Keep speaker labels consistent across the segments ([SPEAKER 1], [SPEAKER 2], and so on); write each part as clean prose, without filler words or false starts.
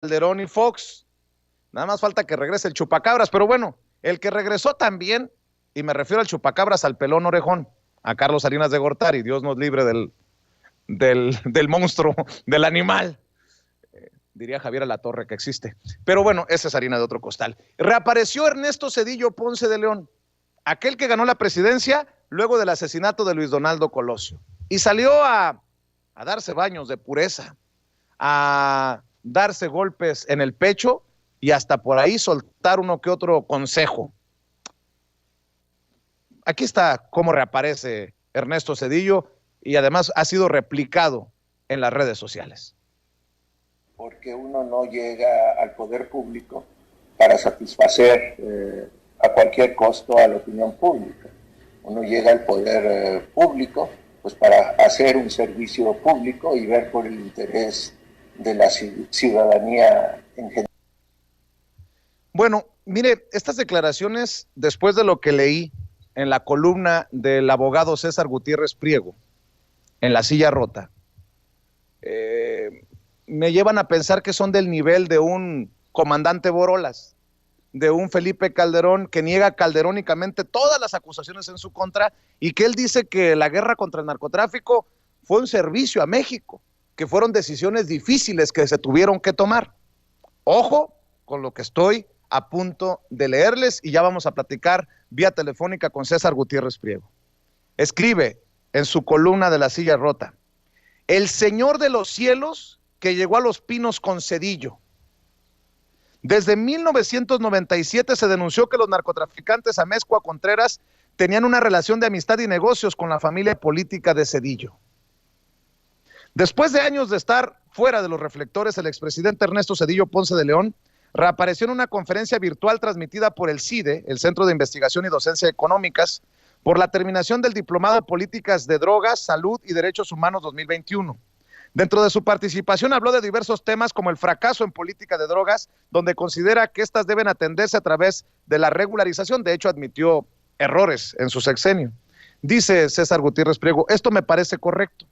[SPEAKER 1] Calderón y Fox. Nada más falta que regrese el chupacabras, pero bueno, el que regresó también, y me refiero al chupacabras, al pelón orejón, a Carlos Salinas de Gortari, Dios nos libre del monstruo, del animal, diría Javier Alatorre que existe. Pero bueno, esa es harina de otro costal. Reapareció Ernesto Zedillo Ponce de León, aquel que ganó la presidencia luego del asesinato de Luis Donaldo Colosio, y salió a darse baños de pureza, a darse golpes en el pecho y hasta por ahí soltar uno que otro consejo. Aquí está cómo reaparece Ernesto Zedillo y además ha sido replicado en las redes sociales.
[SPEAKER 2] Porque uno no llega al poder público para satisfacer a cualquier costo a la opinión pública. Uno llega al poder público pues para hacer un servicio público y ver por el interés de la ciudadanía en general.
[SPEAKER 1] Bueno, mire, estas declaraciones, después de lo que leí en la columna del abogado César Gutiérrez Priego, en La Silla Rota, me llevan a pensar que son del nivel de un comandante Borolas, de un Felipe Calderón que niega calderónicamente todas las acusaciones en su contra y que él dice que la guerra contra el narcotráfico fue un servicio a México, que fueron decisiones difíciles que se tuvieron que tomar. Ojo con lo que estoy a punto de leerles y ya vamos a platicar vía telefónica con César Gutiérrez Priego. Escribe en su columna de La Silla Rota: el señor de los cielos que llegó a Los Pinos con Zedillo. Desde 1997 se denunció que los narcotraficantes Amezcua Contreras tenían una relación de amistad y negocios con la familia política de Zedillo. Después de años de estar fuera de los reflectores, el expresidente Ernesto Zedillo Ponce de León reapareció en una conferencia virtual transmitida por el CIDE, el Centro de Investigación y Docencia Económicas, por la terminación del Diplomado de Políticas de Drogas, Salud y Derechos Humanos 2021. Dentro de su participación habló de diversos temas como el fracaso en política de drogas, donde considera que estas deben atenderse a través de la regularización. De hecho, admitió errores en su sexenio. Dice César Gutiérrez Priego: esto me parece correcto.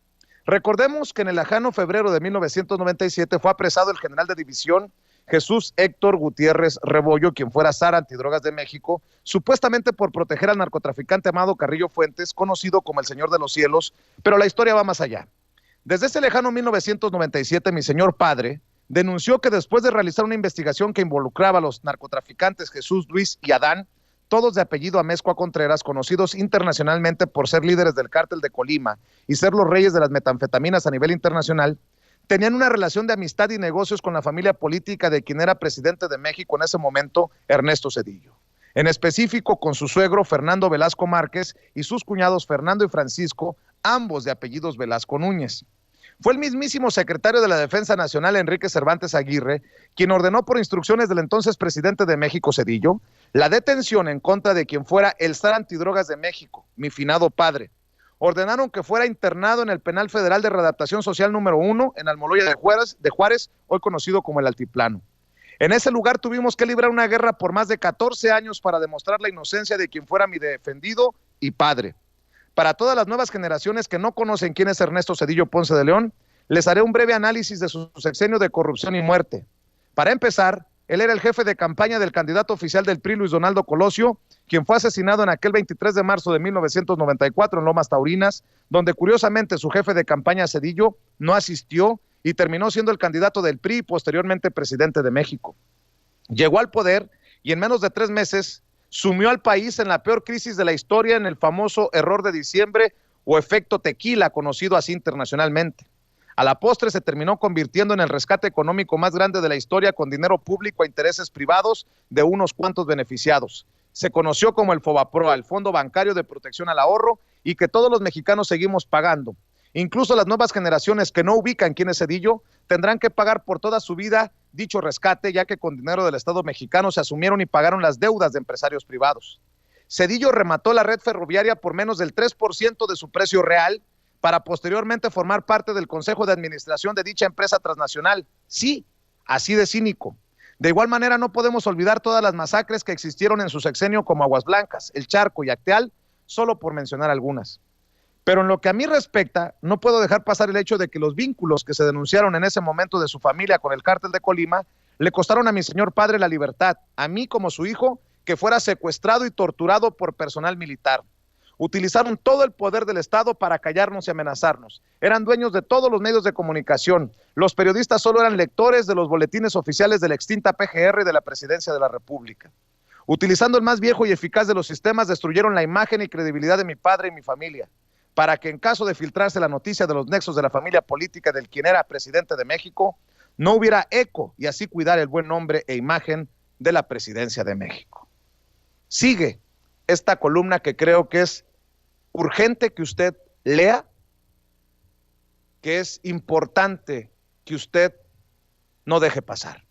[SPEAKER 1] Recordemos que en el lejano febrero de 1997 fue apresado el general de división Jesús Héctor Gutiérrez Rebollo, quien fuera zar antidrogas de México, supuestamente por proteger al narcotraficante Amado Carrillo Fuentes, conocido como el Señor de los Cielos, pero la historia va más allá. Desde ese lejano 1997, mi señor padre denunció que después de realizar una investigación que involucraba a los narcotraficantes Jesús, Luis y Adán, todos de apellido Amezcua Contreras, conocidos internacionalmente por ser líderes del cártel de Colima y ser los reyes de las metanfetaminas a nivel internacional, tenían una relación de amistad y negocios con la familia política de quien era presidente de México en ese momento, Ernesto Zedillo. En específico con su suegro Fernando Velasco Márquez y sus cuñados Fernando y Francisco, ambos de apellidos Velasco Núñez. Fue el mismísimo secretario de la Defensa Nacional, Enrique Cervantes Aguirre, quien ordenó por instrucciones del entonces presidente de México, Zedillo, la detención en contra de quien fuera el zar antidrogas de México, mi finado padre. Ordenaron que fuera internado en el Penal Federal de Readaptación Social número 1, en Almoloya de Juárez, hoy conocido como el Altiplano. En ese lugar tuvimos que librar una guerra por más de 14 años para demostrar la inocencia de quien fuera mi defendido y padre. Para todas las nuevas generaciones que no conocen quién es Ernesto Zedillo Ponce de León, les haré un breve análisis de su sexenio de corrupción y muerte. Para empezar, él era el jefe de campaña del candidato oficial del PRI, Luis Donaldo Colosio, quien fue asesinado en aquel 23 de marzo de 1994 en Lomas Taurinas, donde curiosamente su jefe de campaña, Zedillo, no asistió y terminó siendo el candidato del PRI y posteriormente presidente de México. Llegó al poder y en menos de 3 meses sumió al país en la peor crisis de la historia en el famoso error de diciembre o efecto tequila, conocido así internacionalmente. A la postre se terminó convirtiendo en el rescate económico más grande de la historia con dinero público a intereses privados de unos cuantos beneficiados. Se conoció como el FOBAPROA, el Fondo Bancario de Protección al Ahorro, y que todos los mexicanos seguimos pagando. Incluso las nuevas generaciones que no ubican quién es Zedillo tendrán que pagar por toda su vida dicho rescate, ya que con dinero del Estado mexicano se asumieron y pagaron las deudas de empresarios privados. Zedillo remató la red ferroviaria por menos del 3% de su precio real para posteriormente formar parte del Consejo de Administración de dicha empresa transnacional. Sí, así de cínico. De igual manera no podemos olvidar todas las masacres que existieron en su sexenio como Aguas Blancas, El Charco y Acteal, solo por mencionar algunas. Pero en lo que a mí respecta, no puedo dejar pasar el hecho de que los vínculos que se denunciaron en ese momento de su familia con el cártel de Colima le costaron a mi señor padre la libertad, a mí como su hijo, que fuera secuestrado y torturado por personal militar. Utilizaron todo el poder del Estado para callarnos y amenazarnos. Eran dueños de todos los medios de comunicación. Los periodistas solo eran lectores de los boletines oficiales de la extinta PGR y de la Presidencia de la República. Utilizando el más viejo y eficaz de los sistemas, destruyeron la imagen y credibilidad de mi padre y mi familia, para que en caso de filtrarse la noticia de los nexos de la familia política del quien era presidente de México, no hubiera eco y así cuidar el buen nombre e imagen de la presidencia de México. Sigue esta columna que creo que es urgente que usted lea, que es importante que usted no deje pasar.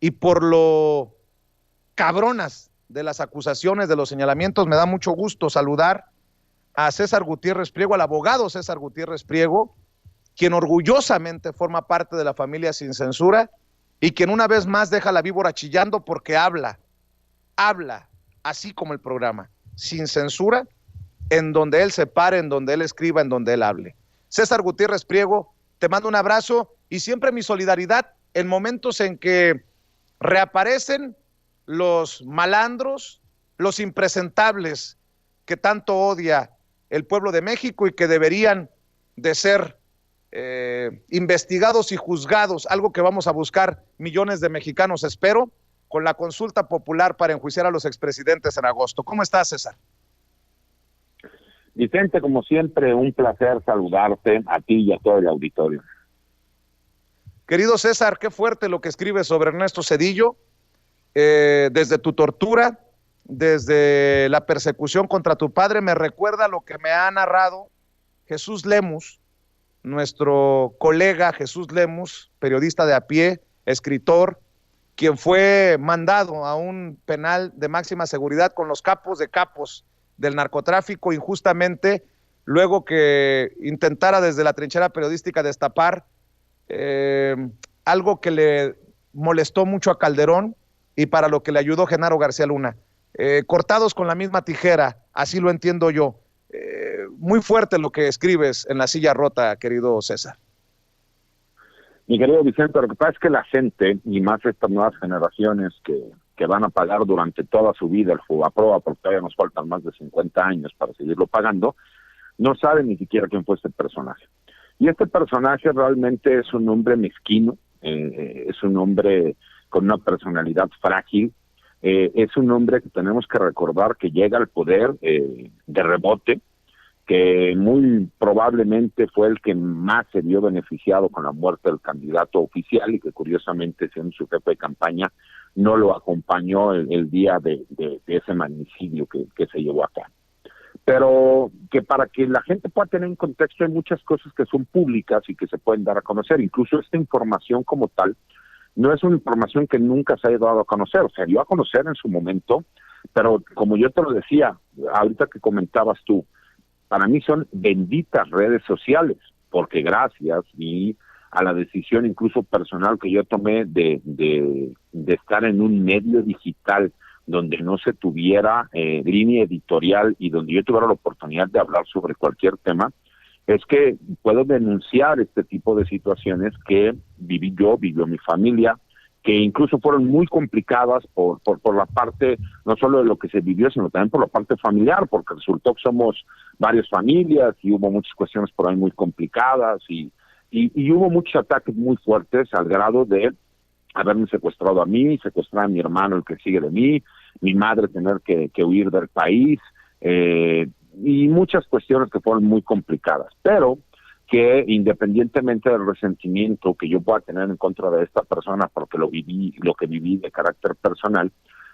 [SPEAKER 1] Y por lo cabronas de las acusaciones, de los señalamientos, me da mucho gusto saludar a César Gutiérrez Priego, al abogado César Gutiérrez Priego, quien orgullosamente forma parte de la familia Sin Censura y quien una vez más deja la víbora chillando porque habla, así como el programa, sin censura, en donde él se pare, en donde él escriba, en donde él hable. César Gutiérrez Priego, te mando un abrazo y siempre mi solidaridad en momentos en que reaparecen los malandros, los impresentables que tanto odia el pueblo de México y que deberían de ser investigados y juzgados, algo que vamos a buscar millones de mexicanos, espero, con la consulta popular para enjuiciar a los expresidentes en agosto. ¿Cómo estás, César?
[SPEAKER 3] Vicente, como siempre, un placer saludarte a ti y a todo el auditorio.
[SPEAKER 1] Querido César, qué fuerte lo que escribes sobre Ernesto Zedillo, desde tu tortura, desde la persecución contra tu padre, me recuerda lo que me ha narrado Jesús Lemus, nuestro colega Jesús Lemus, periodista de a pie, escritor, quien fue mandado a un penal de máxima seguridad con los capos de capos del narcotráfico injustamente, luego que intentara desde la trinchera periodística destapar algo que le molestó mucho a Calderón y para lo que le ayudó Genaro García Luna. Cortados con la misma tijera, así lo entiendo yo. Muy fuerte lo que escribes en La Silla Rota, querido César.
[SPEAKER 3] Mi querido Vicente, lo que pasa es que la gente, y más estas nuevas generaciones que van a pagar durante toda su vida el Fobaproa, porque todavía nos faltan más de 50 años para seguirlo pagando, no saben ni siquiera quién fue este personaje. Y este personaje realmente es un hombre mezquino, es un hombre con una personalidad frágil, es un hombre que tenemos que recordar que llega al poder de rebote, que muy probablemente fue el que más se vio beneficiado con la muerte del candidato oficial y que curiosamente, siendo su jefe de campaña, no lo acompañó el día de ese magnicidio que se llevó acá. Pero que para que la gente pueda tener en contexto hay muchas cosas que son públicas y que se pueden dar a conocer. Incluso esta información como tal no es una información que nunca se haya dado a conocer, se dio a conocer en su momento, pero como yo te lo decía, ahorita que comentabas tú, para mí son benditas redes sociales, porque gracias y a la decisión incluso personal que yo tomé de estar en un medio digital donde no se tuviera línea editorial y donde yo tuviera la oportunidad de hablar sobre cualquier tema, es que puedo denunciar este tipo de situaciones que viví yo, vivió mi familia, que incluso fueron muy complicadas por la parte, no solo de lo que se vivió, sino también por la parte familiar, porque resultó que somos varias familias y hubo muchas cuestiones por ahí muy complicadas y hubo muchos ataques muy fuertes al grado de haberme secuestrado a mí, secuestrar a mi hermano, el que sigue de mí, mi madre tener que huir del país, y muchas cuestiones que fueron muy complicadas, pero que independientemente del resentimiento que yo pueda tener en contra de esta persona porque lo que viví de carácter personal,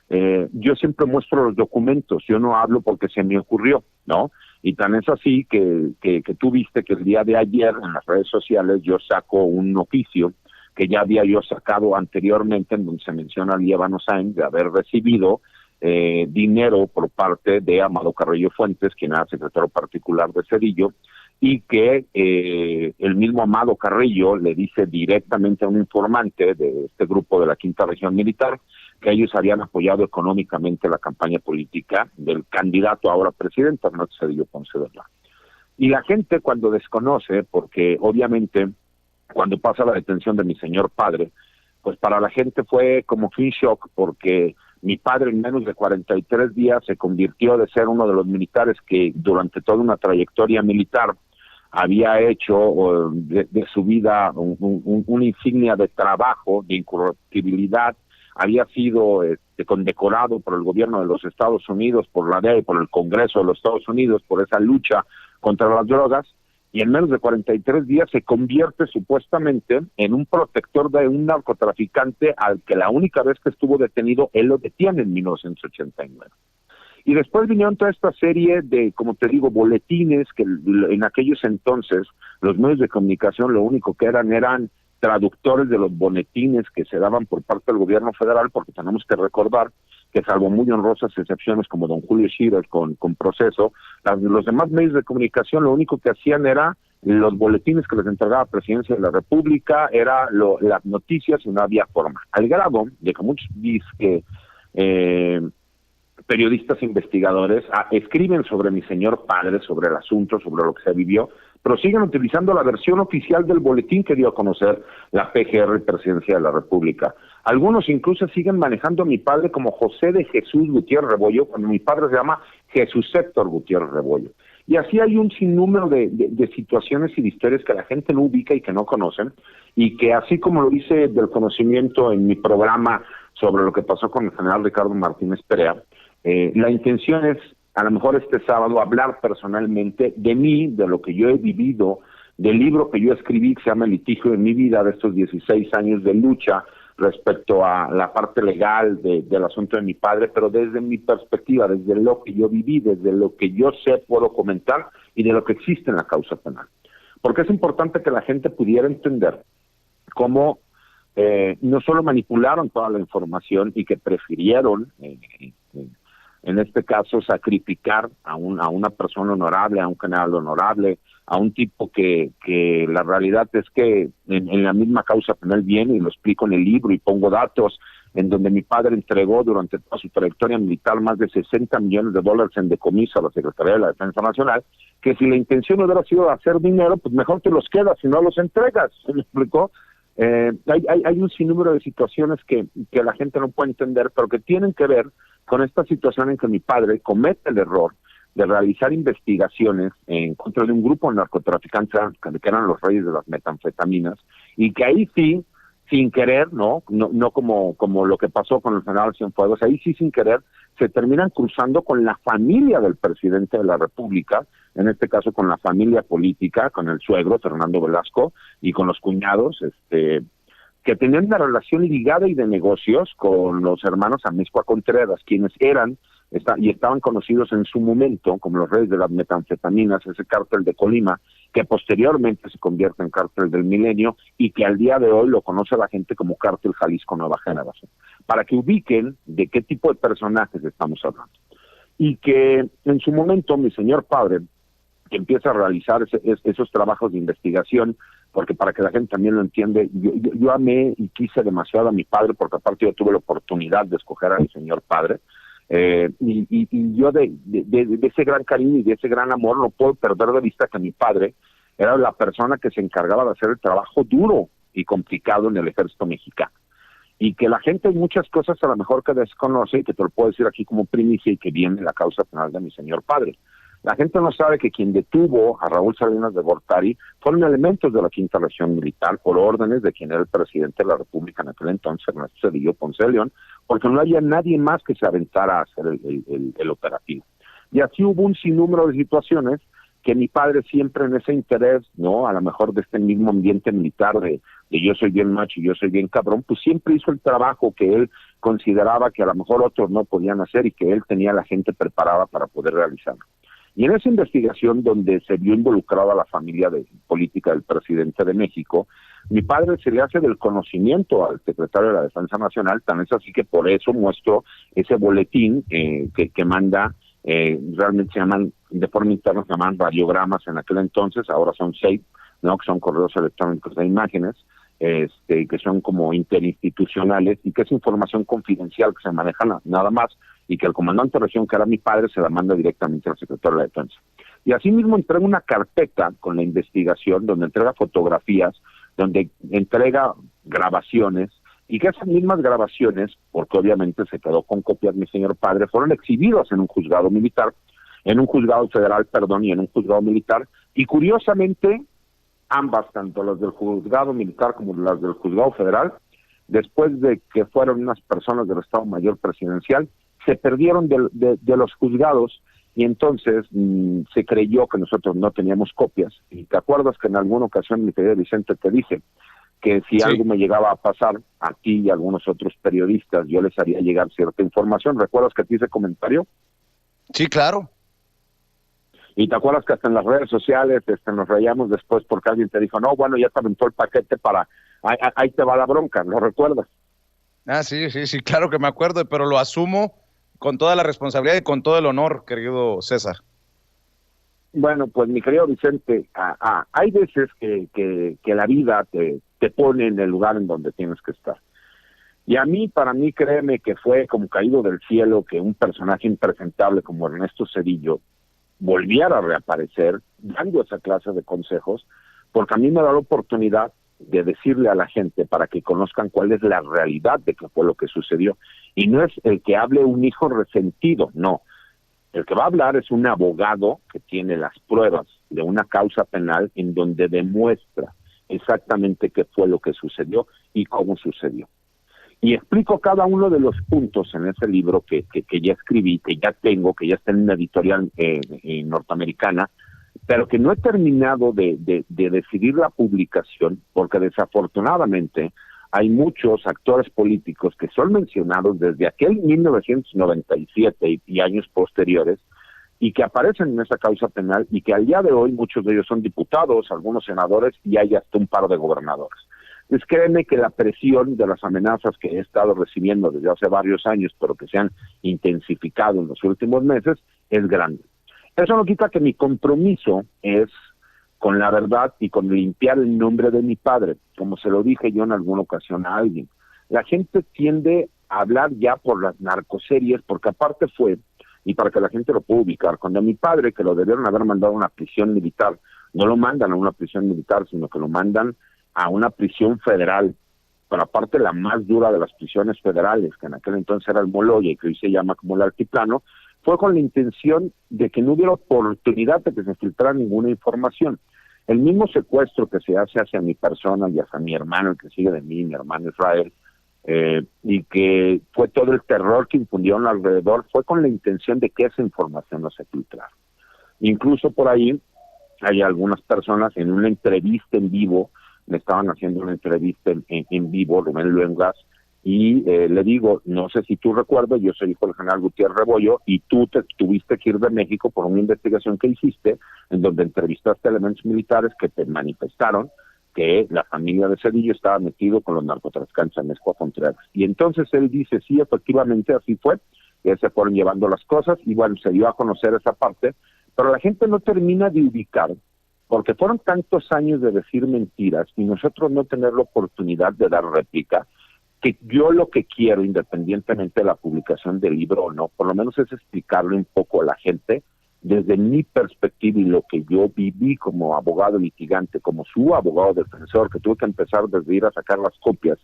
[SPEAKER 3] yo siempre muestro los documentos, yo no hablo porque se me ocurrió, ¿no? Y tan es así que tú viste que el día de ayer en las redes sociales yo saco un oficio que ya había yo sacado anteriormente, en donde se menciona a Líbano Sáenz de haber recibido dinero por parte de Amado Carrillo Fuentes, quien era secretario particular de Zedillo, y que el mismo Amado Carrillo le dice directamente a un informante de este grupo de la Quinta Región Militar que ellos habían apoyado económicamente la campaña política del candidato ahora presidente, Ernesto Zedillo Ponce de León. Y la gente cuando desconoce, porque obviamente cuando pasa la detención de mi señor padre, pues para la gente fue como que un shock, porque mi padre en menos de 43 días se convirtió de ser uno de los militares que durante toda una trayectoria militar había hecho de su vida una insignia de trabajo, de incorruptibilidad, había sido condecorado por el gobierno de los Estados Unidos, por la DEA y por el Congreso de los Estados Unidos, por esa lucha contra las drogas, y en menos de 43 días se convierte supuestamente en un protector de un narcotraficante al que la única vez que estuvo detenido, él lo detiene en 1989. Y después vinieron toda esta serie de, como te digo, boletines que en aquellos entonces los medios de comunicación lo único que eran traductores de los boletines que se daban por parte del gobierno federal, porque tenemos que recordar que salvo muy honrosas excepciones como don Julio Scherer con Proceso, los demás medios de comunicación lo único que hacían era los boletines que les entregaba la Presidencia de la República, era las noticias y no había forma. Al grado de que muchos periodistas investigadores escriben sobre mi señor padre, sobre el asunto, sobre lo que se vivió, pero siguen utilizando la versión oficial del boletín que dio a conocer la PGR, Presidencia de la República. Algunos incluso siguen manejando a mi padre como José de Jesús Gutiérrez Rebollo, cuando mi padre se llama Jesús Héctor Gutiérrez Rebollo. Y así hay un sinnúmero de situaciones y de historias que la gente no ubica y que no conocen, y que así como lo hice del conocimiento en mi programa sobre lo que pasó con el general Ricardo Martínez Perea, la intención es, a lo mejor este sábado, hablar personalmente de mí, de lo que yo he vivido, del libro que yo escribí que se llama El litigio de mi vida, de estos 16 años de lucha respecto a la parte legal del asunto de mi padre, pero desde mi perspectiva, desde lo que yo viví, desde lo que yo sé, puedo comentar, y de lo que existe en la causa penal. Porque es importante que la gente pudiera entender cómo no solo manipularon toda la información y que prefirieron en este caso sacrificar a una persona honorable, a un general honorable, a un tipo que la realidad es que en la misma causa penal viene, y lo explico en el libro y pongo datos, en donde mi padre entregó durante toda su trayectoria militar más de $60 millones en decomiso a la Secretaría de la Defensa Nacional, que si la intención hubiera sido hacer dinero, pues mejor te los quedas y no los entregas. ¿Se me explicó? Hay un sinnúmero de situaciones que la gente no puede entender, pero que tienen que ver con esta situación en que mi padre comete el error de realizar investigaciones en contra de un grupo de narcotraficantes que eran los reyes de las metanfetaminas, y que ahí sí, sin querer, no como lo que pasó con el general Cienfuegos, ahí sí sin querer se terminan cruzando con la familia del presidente de la República, en este caso con la familia política, con el suegro Fernando Velasco y con los cuñados, que tenían una relación ligada y de negocios con los hermanos Amezcua Contreras, quienes estaban conocidos en su momento como los reyes de las metanfetaminas, ese cártel de Colima, que posteriormente se convierte en cártel del Milenio y que al día de hoy lo conoce la gente como cártel Jalisco Nueva Generación, para que ubiquen de qué tipo de personajes estamos hablando. Y que en su momento mi señor padre, que empieza a realizar esos trabajos de investigación, porque para que la gente también lo entiende, yo amé y quise demasiado a mi padre, porque aparte yo tuve la oportunidad de escoger a mi señor padre, y yo de ese gran cariño y de ese gran amor no puedo perder de vista que mi padre era la persona que se encargaba de hacer el trabajo duro y complicado en el ejército mexicano, y que la gente hay muchas cosas a lo mejor que desconoce, y que te lo puedo decir aquí como primicia, y que viene en la causa penal de mi señor padre. La gente no sabe que quien detuvo a Raúl Salinas de Gortari fueron elementos de la Quinta Región Militar por órdenes de quien era el presidente de la República en aquel entonces, Ernesto Zedillo Ponce de León, porque no había nadie más que se aventara a hacer el operativo. Y así hubo un sinnúmero de situaciones que mi padre siempre en ese interés, ¿no? A lo mejor de este mismo ambiente militar de yo soy bien macho y yo soy bien cabrón, pues siempre hizo el trabajo que él consideraba que a lo mejor otros no podían hacer y que él tenía la gente preparada para poder realizarlo. Y en esa investigación donde se vio involucrada la familia política del presidente de México, mi padre se le hace del conocimiento al secretario de la Defensa Nacional, tan es así que por eso muestro ese boletín que manda, realmente se llaman, de forma interna se llaman radiogramas en aquel entonces, ahora son 6, ¿no? Que son correos electrónicos de imágenes, que son como interinstitucionales, y que es información confidencial que se maneja nada más, y que el comandante de región, que era mi padre, se la manda directamente al secretario de la Defensa. Y asimismo entrega una carpeta con la investigación, donde entrega fotografías, donde entrega grabaciones, y que esas mismas grabaciones, porque obviamente se quedó con copias mi señor padre, fueron exhibidas en un juzgado militar, en un juzgado federal, perdón, y en un juzgado militar, y curiosamente, ambas, tanto las del juzgado militar como las del juzgado federal, después de que fueron unas personas del Estado Mayor Presidencial, se perdieron de los juzgados, y entonces se creyó que nosotros no teníamos copias. Y te acuerdas que en alguna ocasión, mi querido Vicente, te dije que si algo me llegaba a pasar a ti y a algunos otros periodistas, yo les haría llegar cierta información. ¿Recuerdas que te hice comentario?
[SPEAKER 1] Sí, claro.
[SPEAKER 3] Y te acuerdas que hasta en las redes sociales nos reíamos después porque alguien te dijo, no, bueno, ya te aventó el paquete para, ahí te va la bronca, ¿lo recuerdas?
[SPEAKER 1] Ah, sí, claro que me acuerdo, pero lo asumo con toda la responsabilidad y con todo el honor, querido César.
[SPEAKER 3] Bueno, pues mi querido Vicente, hay veces que la vida te pone en el lugar en donde tienes que estar. Y para mí, créeme que fue como caído del cielo que un personaje impresentable como Ernesto Zedillo volviera a reaparecer dando esa clase de consejos, porque a mí me da la oportunidad de decirle a la gente para que conozcan cuál es la realidad de qué fue lo que sucedió. Y no es el que hable un hijo resentido, no. El que va a hablar es un abogado que tiene las pruebas de una causa penal en donde demuestra exactamente qué fue lo que sucedió y cómo sucedió. Y explico cada uno de los puntos en ese libro que ya escribí, que ya tengo, que ya está en una editorial norteamericana, pero que no he terminado de decidir la publicación, porque desafortunadamente hay muchos actores políticos que son mencionados desde aquel 1997 y años posteriores, y que aparecen en esa causa penal, y que al día de hoy muchos de ellos son diputados, algunos senadores, y hay hasta un par de gobernadores. Pues créeme que la presión de las amenazas que he estado recibiendo desde hace varios años, pero que se han intensificado en los últimos meses, es grande. Eso no quita que mi compromiso es con la verdad y con limpiar el nombre de mi padre, como se lo dije yo en alguna ocasión a alguien. La gente tiende a hablar ya por las narcoseries, porque aparte fue, y para que la gente lo pueda ubicar, cuando a mi padre, que lo debieron haber mandado a una prisión militar, no lo mandan a una prisión militar, sino que lo mandan a una prisión federal, pero aparte la más dura de las prisiones federales, que en aquel entonces era el Moloya y que hoy se llama como el Altiplano, fue con la intención de que no hubiera oportunidad de que se filtrara ninguna información. El mismo secuestro que se hace hacia mi persona y hacia mi hermano, el que sigue de mí, mi hermano Israel, y que fue todo el terror que infundieron alrededor, fue con la intención de que esa información no se filtrara. Incluso por ahí hay algunas personas en una entrevista en vivo, me estaban haciendo una entrevista en vivo, Rubén Luengas, y le digo, no sé si tú recuerdas, yo soy hijo del general Gutiérrez Rebollo, y tú te tuviste que ir de México por una investigación que hiciste, en donde entrevistaste elementos militares que te manifestaron que la familia de Zedillo estaba metido con los narcotraficantes en Mezcua Contreras. Y entonces él dice, sí, efectivamente así fue, que se fueron llevando las cosas, y bueno, se dio a conocer esa parte, pero la gente no termina de ubicar, porque fueron tantos años de decir mentiras y nosotros no tener la oportunidad de dar réplica, que yo lo que quiero, independientemente de la publicación del libro o no, por lo menos es explicarle un poco a la gente, desde mi perspectiva y lo que yo viví como abogado litigante, como su abogado defensor, que tuve que empezar desde ir a sacar las copias,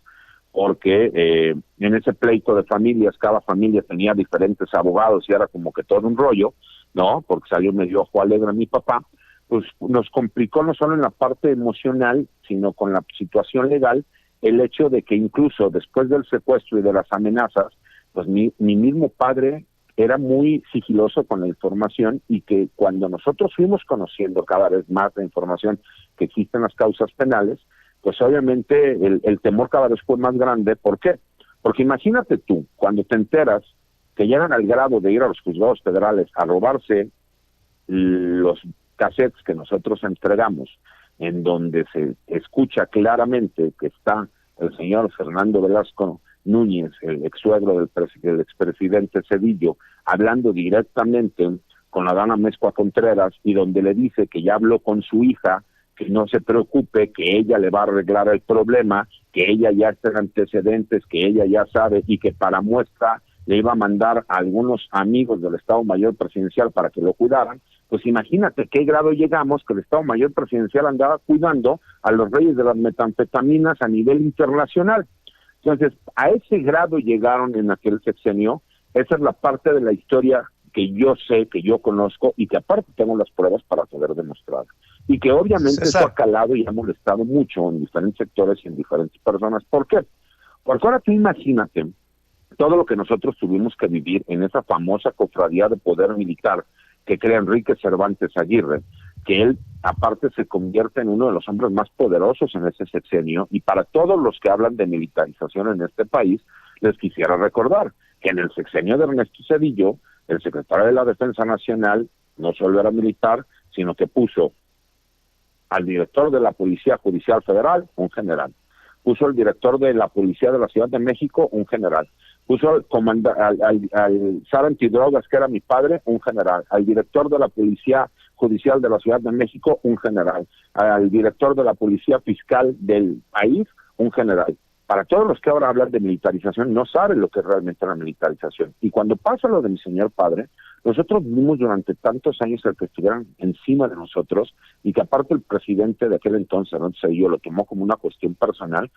[SPEAKER 3] porque en ese pleito de familias, cada familia tenía diferentes abogados y era como que todo un rollo, ¿no? Porque salió medio ojo alegre mi papá, pues nos complicó no solo en la parte emocional, sino con la situación legal, el hecho de que incluso después del secuestro y de las amenazas, pues mi mismo padre era muy sigiloso con la información, y que cuando nosotros fuimos conociendo cada vez más la información que existe en las causas penales, pues obviamente el temor cada vez fue más grande. ¿Por qué? Porque imagínate tú, cuando te enteras que llegan al grado de ir a los juzgados federales a robarse los cassettes que nosotros entregamos, en donde se escucha claramente que está el señor Fernando Velasco Núñez, el ex suegro del expresidente Zedillo, hablando directamente con la dama Mezcua Contreras, y donde le dice que ya habló con su hija, que no se preocupe, que ella le va a arreglar el problema, que ella ya está en antecedentes, que ella ya sabe, y que para muestra le iba a mandar a algunos amigos del Estado Mayor Presidencial para que lo cuidaran, pues imagínate qué grado llegamos que el Estado Mayor Presidencial andaba cuidando a los reyes de las metanfetaminas a nivel internacional. Entonces, a ese grado llegaron en aquel sexenio. Esa es la parte de la historia que yo sé, que yo conozco y que aparte tengo las pruebas para poder demostrar. Y que obviamente
[SPEAKER 1] César,
[SPEAKER 3] eso ha calado y ha molestado mucho en diferentes sectores y en diferentes personas. ¿Por qué? Porque ahora tú imagínate todo lo que nosotros tuvimos que vivir en esa famosa cofradía de poder militar que crea Enrique Cervantes Aguirre, que él aparte se convierte en uno de los hombres más poderosos en ese sexenio, y para todos los que hablan de militarización en este país, les quisiera recordar que en el sexenio de Ernesto Zedillo, el secretario de la Defensa Nacional no solo era militar, sino que puso al director de la Policía Judicial Federal, un general, puso al director de la Policía de la Ciudad de México, un general, puso al SAR antidrogas, que era mi padre, un general, al director de la Policía Judicial de la Ciudad de México, un general, al director de la Policía Fiscal del país, un general. Para todos los que ahora hablan de militarización, no saben lo que es realmente la militarización. Y cuando pasa lo de mi señor padre, nosotros vimos durante tantos años el que estuvieran encima de nosotros, y que aparte el presidente de aquel entonces, no sé, yo lo tomó como una cuestión personal,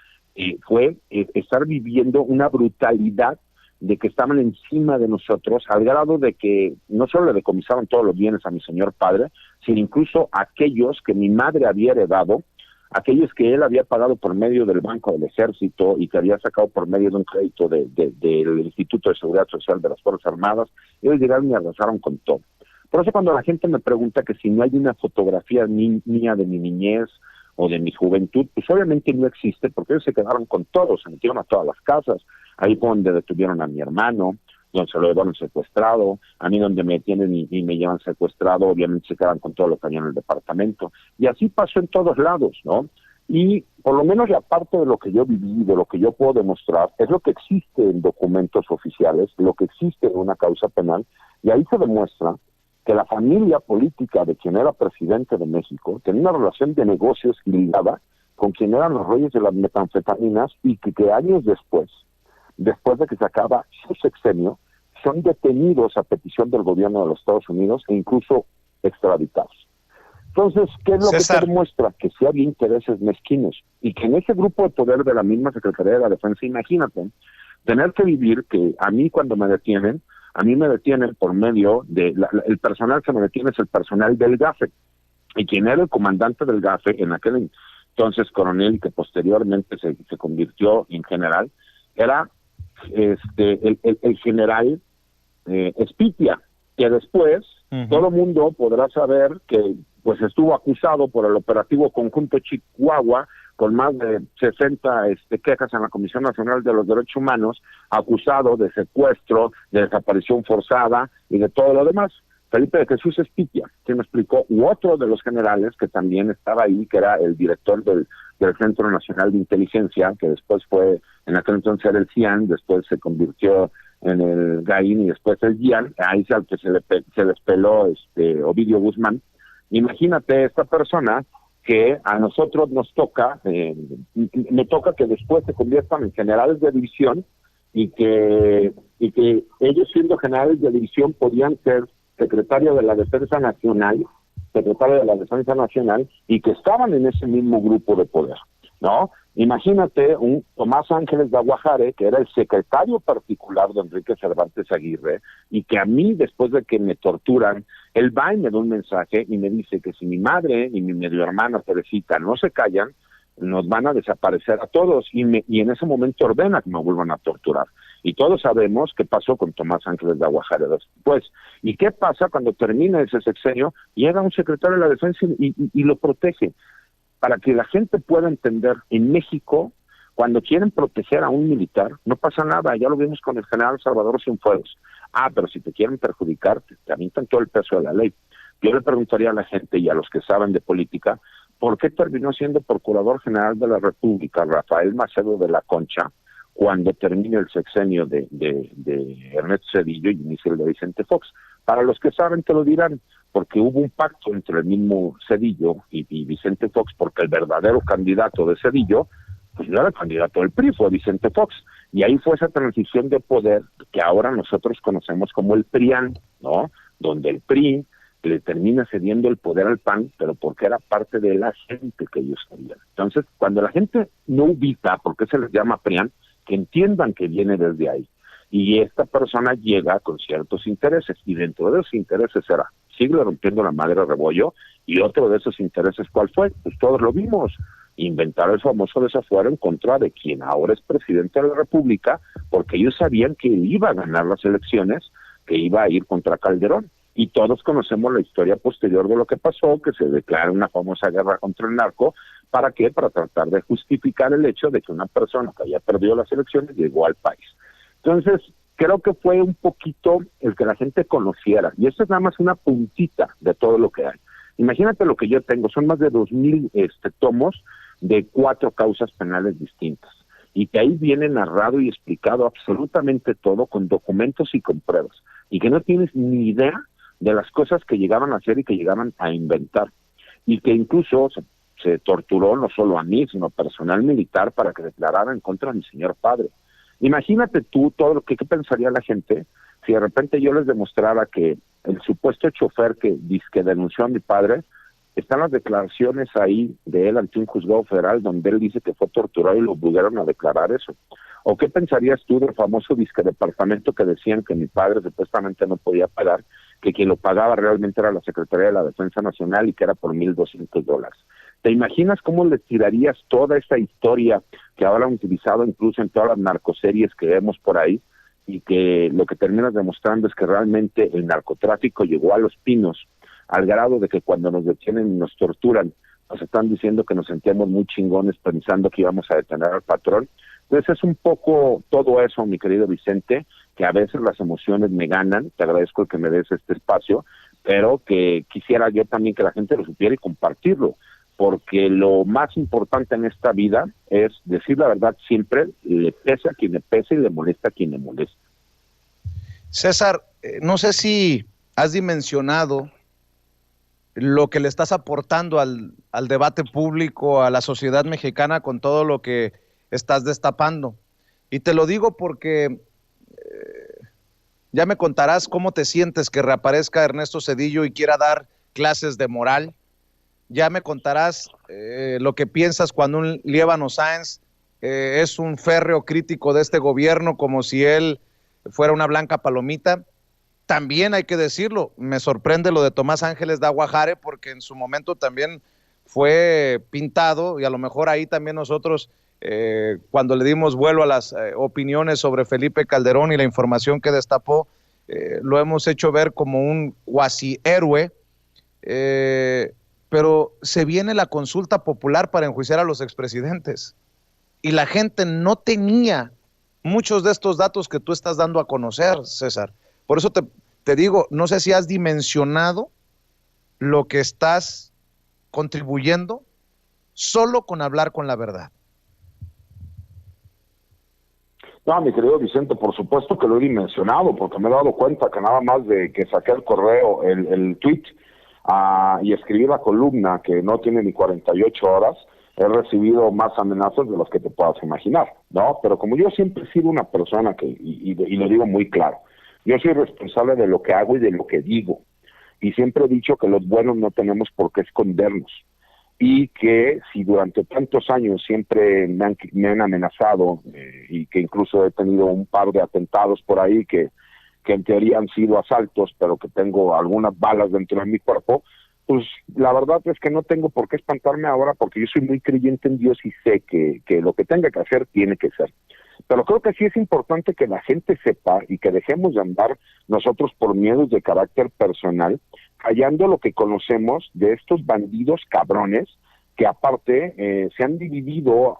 [SPEAKER 3] fue estar viviendo una brutalidad de que estaban encima de nosotros, al grado de que no solo le decomisaron todos los bienes a mi señor padre, sino incluso aquellos que mi madre había heredado, aquellos que él había pagado por medio del Banco del Ejército y que había sacado por medio de un crédito del Instituto de Seguridad Social de las Fuerzas Armadas. Ellos llegaron y arrasaron con todo. Por eso cuando la gente me pregunta que si no hay una fotografía mía de mi niñez o de mi juventud, pues obviamente no existe, porque ellos se quedaron con todo, se metieron a todas las casas. Ahí fue donde detuvieron a mi hermano, donde se lo llevaron secuestrado, a mí donde me tienen y me llevan secuestrado, obviamente se quedan con todo lo que había en el departamento. Y así pasó en todos lados, ¿no? Y por lo menos la parte de lo que yo viví, de lo que yo puedo demostrar, es lo que existe en documentos oficiales, lo que existe en una causa penal, y ahí se demuestra que la familia política de quien era presidente de México tenía una relación de negocios ligada con quien eran los reyes de las metanfetaminas, y que años después de que se acaba su sexenio, son detenidos a petición del gobierno de los Estados Unidos e incluso extraditados. Entonces, ¿qué es lo
[SPEAKER 1] César,
[SPEAKER 3] que te demuestra? Que sí había intereses mezquinos, y que en ese grupo de poder de la misma Secretaría de la Defensa, imagínate, tener que vivir que a mí cuando me detienen por medio de, el personal que me detiene es el personal del GAFE, y quien era el comandante del GAFE en aquel entonces coronel, y que posteriormente se convirtió en general, era el general Espitia, que después todo el mundo podrá saber que pues estuvo acusado por el operativo conjunto Chihuahua, con más de 60 quejas en la Comisión Nacional de los Derechos Humanos, acusado de secuestro, de desaparición forzada y de todo lo demás. Felipe de Jesús Espitia, que me explicó, u otro de los generales que también estaba ahí, que era el director del Centro Nacional de Inteligencia, que después fue, en aquel entonces era el CIAN, después se convirtió en el GAIN y después el GIAN, ahí es al que se les peló Ovidio Guzmán. Imagínate esta persona que a nosotros nos toca, me toca que después se conviertan en generales de división, y que ellos, siendo generales de división, podían ser secretario de la Defensa Nacional, y que estaban en ese mismo grupo de poder, ¿no? Imagínate un Tomás Ángeles de Aguajare, que era el secretario particular de Enrique Cervantes Aguirre, y que a mí, después de que me torturan, él va y me da un mensaje y me dice que si mi madre y mi medio hermana Teresita no se callan, nos van a desaparecer a todos, y en ese momento ordena que me vuelvan a torturar. Y todos sabemos qué pasó con Tomás Ángeles de Aguajare después. ¿Y qué pasa cuando termina ese sexenio? Llega un secretario de la Defensa y lo protege. Para que la gente pueda entender, en México, cuando quieren proteger a un militar, no pasa nada. Ya lo vimos con el general Salvador Cienfuegos. Pero si te quieren perjudicar, te avientan todo el peso de la ley. Yo le preguntaría a la gente y a los que saben de política, ¿por qué terminó siendo Procurador General de la República Rafael Macedo de la Concha cuando termine el sexenio de Ernesto Zedillo y inicia el de Vicente Fox? Para los que saben te lo dirán, porque hubo un pacto entre el mismo Zedillo y Vicente Fox, porque el verdadero candidato de Zedillo pues no era el candidato del PRI, fue Vicente Fox, Y ahí fue esa transición de poder que ahora nosotros conocemos como el PRIAN, ¿no? Donde el PRI le termina cediendo el poder al PAN, pero porque era parte de la gente que ellos querían. Entonces, cuando la gente no ubica por qué se les llama PRIAN, que entiendan que viene desde ahí. Y esta persona llega con ciertos intereses, y dentro de esos intereses era, sigue rompiendo la madre a Rebollo, y otro de esos intereses, ¿cuál fue? Pues todos lo vimos, inventar el famoso desafuero en contra de quien ahora es presidente de la República, porque ellos sabían que iba a ganar las elecciones, que iba a ir contra Calderón. Y todos conocemos la historia posterior de lo que pasó, que se declara una famosa guerra contra el narco. ¿Para qué? Para tratar de justificar el hecho de que una persona que había perdido las elecciones llegó al país. Entonces, creo que fue un poquito el que la gente conociera. Y esto es nada más una puntita de todo lo que hay. Imagínate lo que yo tengo, son más de 2,000 tomos de 4 causas penales distintas. Y que ahí viene narrado y explicado absolutamente todo con documentos y con pruebas. Y que no tienes ni idea de las cosas que llegaban a hacer y que llegaban a inventar, y que incluso se torturó no solo a mí, sino personal militar para que declarara en contra de mi señor padre. Imagínate tú todo lo que ¿qué pensaría la gente si de repente yo les demostrara que el supuesto chofer que denunció a mi padre, están las declaraciones ahí de él ante un juzgado federal donde él dice que fue torturado y lo obligaron a declarar eso? ¿O qué pensarías tú del famoso departamento que decían que mi padre supuestamente no podía pagar, que quien lo pagaba realmente era la Secretaría de la Defensa Nacional y que era por $1,200? ¿Te imaginas cómo le tirarías toda esta historia que ahora han utilizado incluso en todas las narcoseries que vemos por ahí, y que lo que terminas demostrando es que realmente el narcotráfico llegó a Los Pinos al grado de que cuando nos detienen y nos torturan, nos están diciendo que nos sentíamos muy chingones pensando que íbamos a detener al patrón? Entonces es un poco todo eso, mi querido Vicente, que a veces las emociones me ganan. Te agradezco el que me des este espacio, pero que quisiera yo también que la gente lo supiera y compartirlo, porque lo más importante en esta vida es decir la verdad siempre, le pesa a quien le pese y le molesta a quien le molesta.
[SPEAKER 1] César, no sé si has dimensionado lo que le estás aportando al debate público, a la sociedad mexicana con todo lo que estás destapando. Y te lo digo porque ya me contarás cómo te sientes que reaparezca Ernesto Zedillo y quiera dar clases de moral. Ya me contarás lo que piensas cuando un Líbano Sáenz es un férreo crítico de este gobierno, como si él fuera una blanca palomita. También hay que decirlo, me sorprende lo de Tomás Ángeles de Aguajare, porque en su momento también fue pintado, y a lo mejor ahí también nosotros, cuando le dimos vuelo a las opiniones sobre Felipe Calderón y la información que destapó, lo hemos hecho ver como un cuasi héroe, pero se viene la consulta popular para enjuiciar a los expresidentes, y la gente no tenía muchos de estos datos que tú estás dando a conocer, César. Por eso te digo, no sé si has dimensionado lo que estás contribuyendo solo con hablar con la verdad.
[SPEAKER 3] No, mi querido Vicente, por supuesto que lo he dimensionado, porque me he dado cuenta que nada más de que saqué el correo, el tweet, y escribí la columna, que no tiene ni 48 horas, he recibido más amenazas de las que te puedas imaginar, ¿no? Pero como yo siempre he sido una persona que, y lo digo muy claro, yo soy responsable de lo que hago y de lo que digo, y siempre he dicho que los buenos no tenemos por qué escondernos, y que si durante tantos años siempre me han amenazado, y que incluso he tenido un par de atentados por ahí que en teoría han sido asaltos, pero que tengo algunas balas dentro de mi cuerpo, pues la verdad es que no tengo por qué espantarme ahora, porque yo soy muy creyente en Dios y sé que lo que tenga que hacer, tiene que ser. Pero creo que sí es importante que la gente sepa y que dejemos de andar nosotros por miedos de carácter personal, callando lo que conocemos de estos bandidos cabrones que aparte se han dividido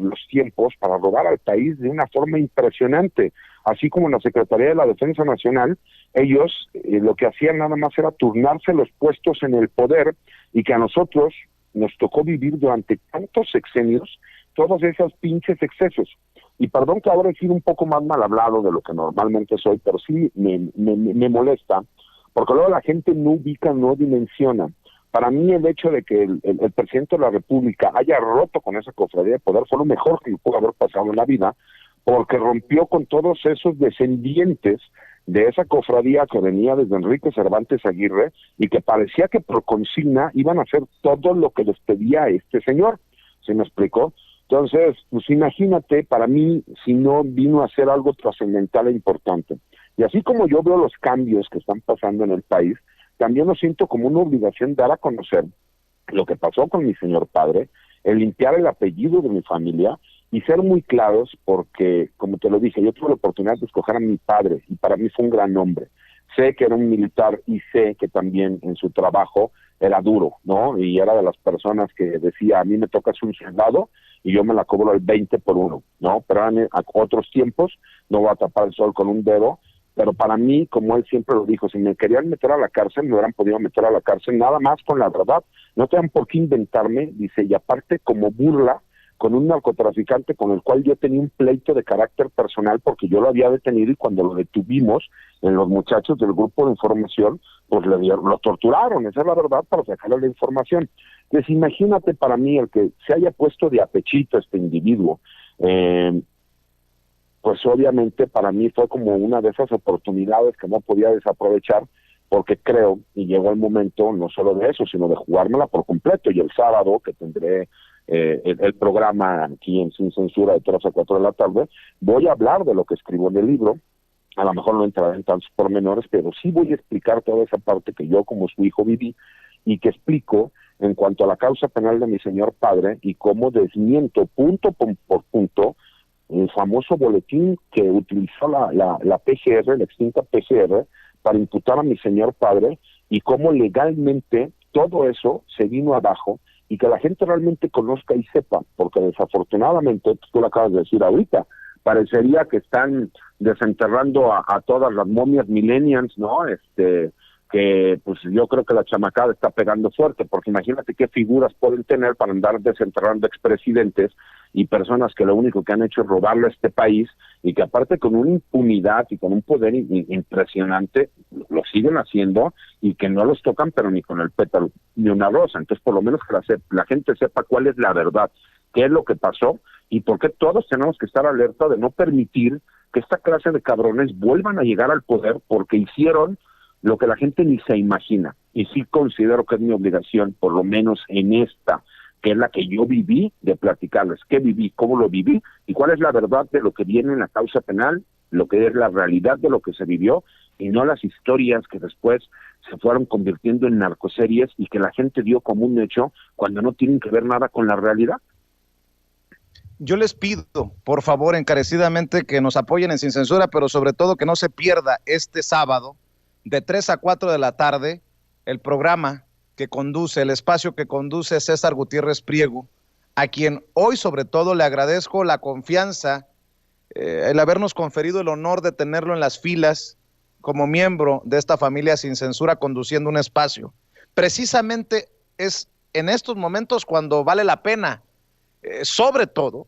[SPEAKER 3] los tiempos para robar al país de una forma impresionante. Así como en la Secretaría de la Defensa Nacional, ellos lo que hacían nada más era turnarse los puestos en el poder, y que a nosotros nos tocó vivir durante tantos sexenios todos esos pinches excesos. Y perdón que ahora he sido un poco más mal hablado de lo que normalmente soy, pero sí me molesta, porque luego la gente no ubica, no dimensiona. Para mí el hecho de que el presidente de la República haya roto con esa cofradía de poder fue lo mejor que pudo haber pasado en la vida, porque rompió con todos esos descendientes de esa cofradía que venía desde Enrique Cervantes Aguirre y que parecía que por consigna iban a hacer todo lo que les pedía este señor. ¿Se me explicó? Entonces, pues imagínate, para mí, si no vino a ser algo trascendental e importante. Y así como yo veo los cambios que están pasando en el país, también lo siento como una obligación dar a conocer lo que pasó con mi señor padre, el limpiar el apellido de mi familia y ser muy claros porque, como te lo dije, yo tuve la oportunidad de escoger a mi padre y para mí fue un gran hombre. Sé que era un militar y sé que también en su trabajo era duro, ¿no? Y era de las personas que decía, a mí me tocas un soldado y yo me la cobro el 20 por uno, ¿no? Pero en otros tiempos no voy a tapar el sol con un dedo, pero para mí, como él siempre lo dijo, si me querían meter a la cárcel, me hubieran podido meter a la cárcel, nada más con la verdad, no tenían por qué inventarme, dice, y aparte como burla, con un narcotraficante con el cual yo tenía un pleito de carácter personal porque yo lo había detenido y cuando lo detuvimos, en los muchachos del grupo de información, pues lo torturaron, esa es la verdad, para sacarle la información. Entonces imagínate para mí el que se haya puesto de apechito este individuo, pues obviamente para mí fue como una de esas oportunidades que no podía desaprovechar, porque creo, y llegó el momento no solo de eso, sino de jugármela por completo, y el sábado que tendré el programa aquí en Sin Censura de 3 a 4 de la tarde, voy a hablar de lo que escribo en el libro, a lo mejor no entraré en tantos pormenores, pero sí voy a explicar toda esa parte que yo como su hijo viví, y que explico en cuanto a la causa penal de mi señor padre, y cómo desmiento punto por punto el famoso boletín que utilizó la PGR, la extinta PGR, para imputar a mi señor padre, y cómo legalmente todo eso se vino abajo, y que la gente realmente conozca y sepa, porque desafortunadamente, tú lo acabas de decir ahorita, parecería que están desenterrando a todas las momias millennials, ¿no? Que pues yo creo que la chamacada está pegando fuerte, porque imagínate qué figuras pueden tener para andar desenterrando expresidentes y personas que lo único que han hecho es robarle a este país, y que aparte con una impunidad y con un poder impresionante lo siguen haciendo, y que no los tocan pero ni con el pétalo ni una rosa. Entonces por lo menos que la gente sepa cuál es la verdad, qué es lo que pasó y por qué todos tenemos que estar alerta de no permitir que esta clase de cabrones vuelvan a llegar al poder, porque hicieron lo que la gente ni se imagina. Y sí considero que es mi obligación, por lo menos en esta, que es la que yo viví, de platicarles qué viví, cómo lo viví, y cuál es la verdad de lo que viene en la causa penal, lo que es la realidad de lo que se vivió, y no las historias que después se fueron convirtiendo en narcoseries y que la gente dio como un hecho cuando no tienen que ver nada con la realidad.
[SPEAKER 1] Yo les pido, por favor, encarecidamente, que nos apoyen en Sin Censura, pero sobre todo que no se pierda este sábado, de 3 a 4 de la tarde, el programa que conduce, el espacio que conduce César Gutiérrez Priego, a quien hoy sobre todo le agradezco la confianza, el habernos conferido el honor de tenerlo en las filas como miembro de esta familia Sin Censura conduciendo un espacio. Precisamente es en estos momentos cuando vale la pena, sobre todo,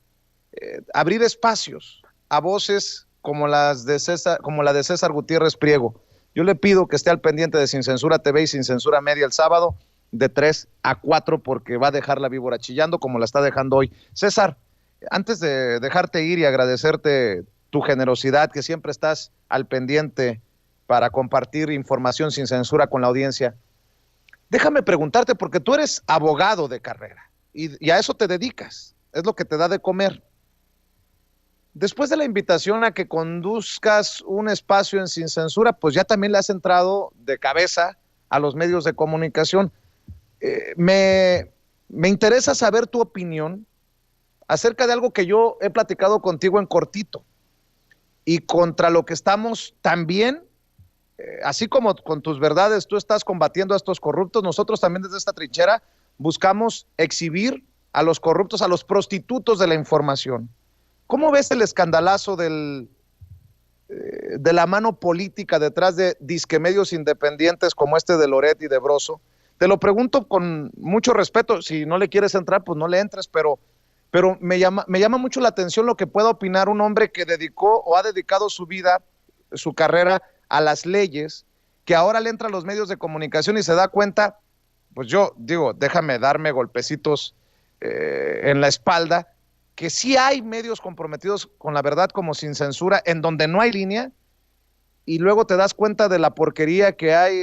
[SPEAKER 1] abrir espacios a voces como la de César Gutiérrez Priego. Yo le pido que esté al pendiente de Sin Censura TV y Sin Censura Media el sábado de 3 a 4 porque va a dejar la víbora chillando como la está dejando hoy. César, antes de dejarte ir y agradecerte tu generosidad, que siempre estás al pendiente para compartir información sin censura con la audiencia, déjame preguntarte, porque tú eres abogado de carrera y a eso te dedicas, es lo que te da de comer. Después de la invitación a que conduzcas un espacio en Sin Censura, pues ya también le has entrado de cabeza a los medios de comunicación. Me interesa saber tu opinión acerca de algo que yo he platicado contigo en cortito y contra lo que estamos también, así como con tus verdades tú estás combatiendo a estos corruptos, nosotros también desde esta trinchera buscamos exhibir a los corruptos, a los prostitutos de la información. ¿Cómo ves el escandalazo de la mano política detrás de disque medios independientes como este de Loret y de Broso? Te lo pregunto con mucho respeto, si no le quieres entrar, pues no le entres, pero me llama mucho la atención lo que pueda opinar un hombre que dedicó o ha dedicado su vida, su carrera a las leyes, que ahora le entra a los medios de comunicación y se da cuenta, pues yo digo, déjame darme golpecitos en la espalda, que sí hay medios comprometidos con la verdad como Sin Censura, en donde no hay línea, y luego te das cuenta de la porquería que hay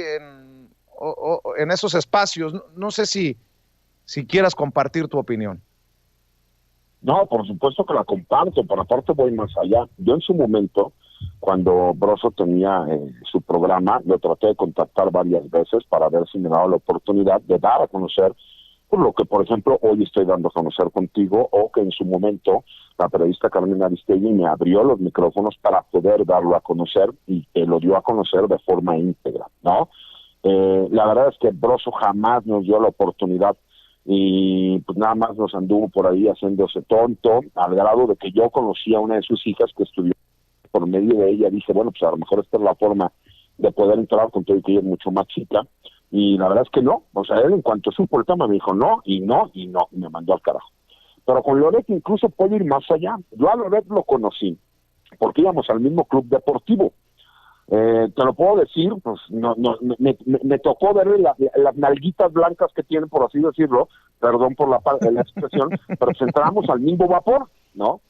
[SPEAKER 1] en esos espacios. No sé si quieras compartir tu opinión.
[SPEAKER 3] No, por supuesto que la comparto, pero aparte voy más allá. Yo en su momento, cuando Broso tenía su programa, lo traté de contactar varias veces para ver si me daba la oportunidad de dar a conocer por lo que, por ejemplo, hoy estoy dando a conocer contigo, o que en su momento la periodista Carmen Aristegui me abrió los micrófonos para poder darlo a conocer, y lo dio a conocer de forma íntegra, ¿no? La verdad es que Broso jamás nos dio la oportunidad, y pues nada más nos anduvo por ahí haciéndose tonto, al grado de que yo conocí a una de sus hijas que estudió. Por medio de ella dije, bueno, pues a lo mejor esta es la forma de poder entrar, con todo que ella es mucho más chica, y la verdad es que no. O sea, él en cuanto supo el tema me dijo no, y me mandó al carajo. Pero con Loret incluso puedo ir más allá. Yo a Loret lo conocí porque íbamos al mismo club deportivo. Te lo puedo decir, pues me tocó ver las nalguitas blancas que tiene, por así decirlo, perdón por la expresión, pero pues entrábamos al mismo vapor, ¿no?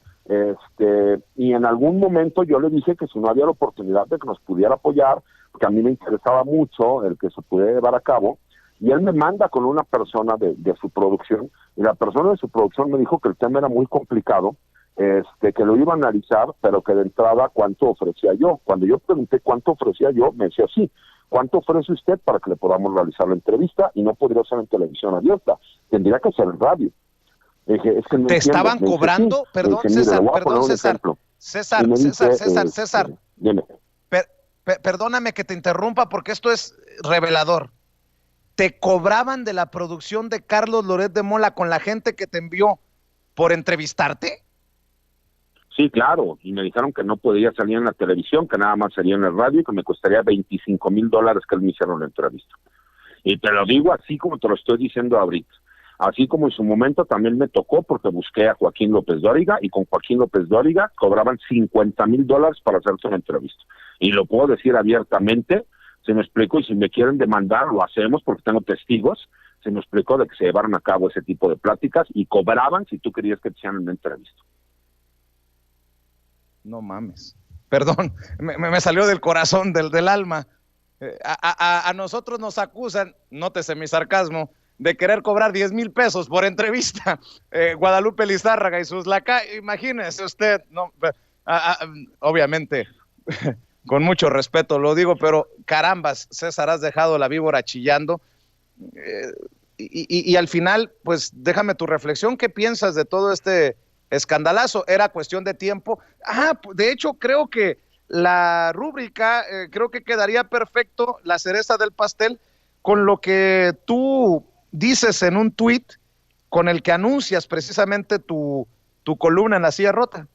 [SPEAKER 3] Y en algún momento yo le dije que si no había la oportunidad de que nos pudiera apoyar, porque a mí me interesaba mucho el que se pudiera llevar a cabo, y él me manda con una persona de su producción, y la persona de su producción me dijo que el tema era muy complicado, que lo iba a analizar, pero que de entrada cuánto ofrecía yo. Cuando yo pregunté cuánto ofrecía yo, me decía sí, ¿cuánto ofrece usted para que le podamos realizar la entrevista? Y no podría ser en televisión abierta, tendría que ser en radio. Dije, es que no
[SPEAKER 1] ¿Te
[SPEAKER 3] entiendo.
[SPEAKER 1] estaban cobrando? Sí. Perdón, dije, César, perdón, César.
[SPEAKER 3] Dime.
[SPEAKER 1] Perdóname que te interrumpa porque esto es revelador. ¿Te cobraban de la producción de Carlos Loret de Mola con la gente que te envió por entrevistarte?
[SPEAKER 3] Sí, claro, y me dijeron que no podía salir en la televisión, que nada más sería en el radio, y que me costaría $25,000 que él me hiciera la entrevista. Y te lo digo así como te lo estoy diciendo ahorita. Así como en su momento también me tocó, porque busqué a Joaquín López Dóriga, y con Joaquín López Dóriga cobraban $50,000 para hacerte una entrevista. Y lo puedo decir abiertamente, se me explicó, y si me quieren demandar, lo hacemos porque tengo testigos, se me explicó de que se llevaron a cabo ese tipo de pláticas y cobraban si tú querías que te hicieran una entrevista.
[SPEAKER 1] No mames. Perdón, me salió del corazón, del alma. A nosotros nos acusan, nótese mi sarcasmo, de querer cobrar 10,000 pesos por entrevista. Guadalupe Lizárraga y sus imagínese usted, no, obviamente, con mucho respeto lo digo, pero carambas, César, has dejado la víbora chillando. Y al final, pues déjame tu reflexión. ¿Qué piensas de todo este escandalazo? Era cuestión de tiempo. De hecho, creo que la rúbrica, creo que quedaría perfecto, la cereza del pastel, con lo que tú dices en un tuit con el que anuncias precisamente tu columna en La Silla Rota.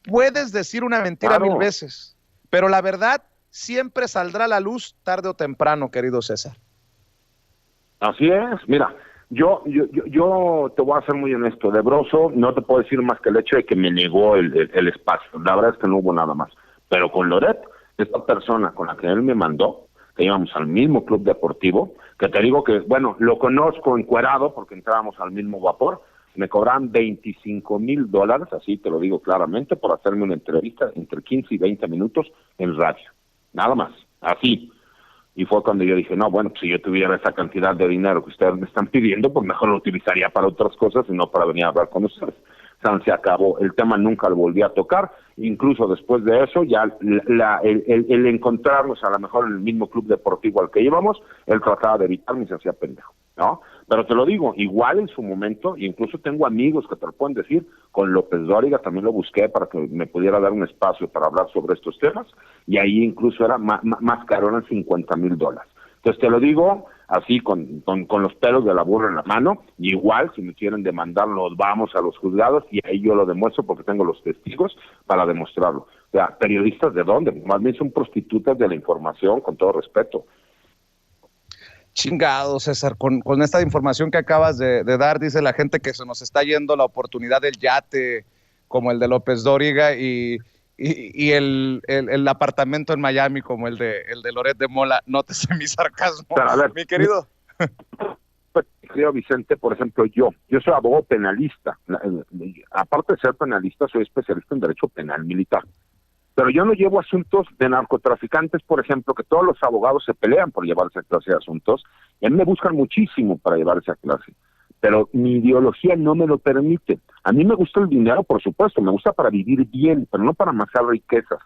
[SPEAKER 1] Puedes decir una mentira 1000 veces, pero la verdad siempre saldrá a la luz tarde o temprano, querido César.
[SPEAKER 3] Así es, mira, yo te voy a ser muy honesto. De Broso no te puedo decir más que el hecho de que me negó el espacio. La verdad es que no hubo nada más. Pero con Loret, esta persona con la que él me mandó, que íbamos al mismo club deportivo, que te digo que, bueno, lo conozco encuerado porque entrábamos al mismo vapor, me cobraban $25,000, así te lo digo claramente, por hacerme una entrevista entre 15 y 20 minutos en radio. Nada más, así. Y fue cuando yo dije, no, bueno, pues si yo tuviera esa cantidad de dinero que ustedes me están pidiendo, pues mejor lo utilizaría para otras cosas y no para venir a hablar con ustedes. O sea, se acabó, el tema nunca lo volví a tocar, incluso después de eso, ya el encontrarnos a lo mejor en el mismo club deportivo al que íbamos, él trataba de evitarme y se hacía pendejo, ¿no? Pero te lo digo, igual en su momento, incluso tengo amigos que te lo pueden decir, con López Dóriga también lo busqué para que me pudiera dar un espacio para hablar sobre estos temas, y ahí incluso era más caro, eran $50,000. Entonces te lo digo así con los pelos de la burra en la mano, y igual si me quieren demandar nos vamos a los juzgados y ahí yo lo demuestro porque tengo los testigos para demostrarlo. O sea, ¿periodistas de dónde? Más bien son prostitutas de la información, con todo respeto.
[SPEAKER 1] Chingado, César, con esta información que acabas de dar, dice la gente que se nos está yendo la oportunidad del yate como el de López Dóriga y el apartamento en Miami como el de Loret de Mola. Nótese mi sarcasmo,
[SPEAKER 3] pero a ver,
[SPEAKER 1] mi querido.
[SPEAKER 3] aspecto, creo, Vicente, por ejemplo, yo soy abogado penalista. Aparte de ser penalista, soy especialista en derecho penal militar. Pero yo no llevo asuntos de narcotraficantes, por ejemplo, que todos los abogados se pelean por llevar esa clase de asuntos. Y a mí me buscan muchísimo para llevar esa clase. Pero mi ideología no me lo permite. A mí me gusta el dinero, por supuesto, me gusta para vivir bien, pero no para amasar riquezas.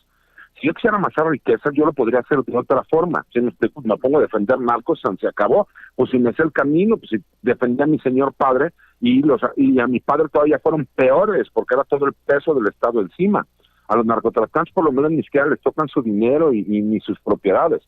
[SPEAKER 3] Si yo quisiera amasar riquezas, yo lo podría hacer de otra forma. Si me pongo a defender narcos, se acabó. Pues si me sé el camino, pues si defendí a mi señor padre y a mi padre todavía fueron peores, porque era todo el peso del Estado encima. A los narcotraficantes por lo menos ni siquiera les tocan su dinero y ni sus propiedades.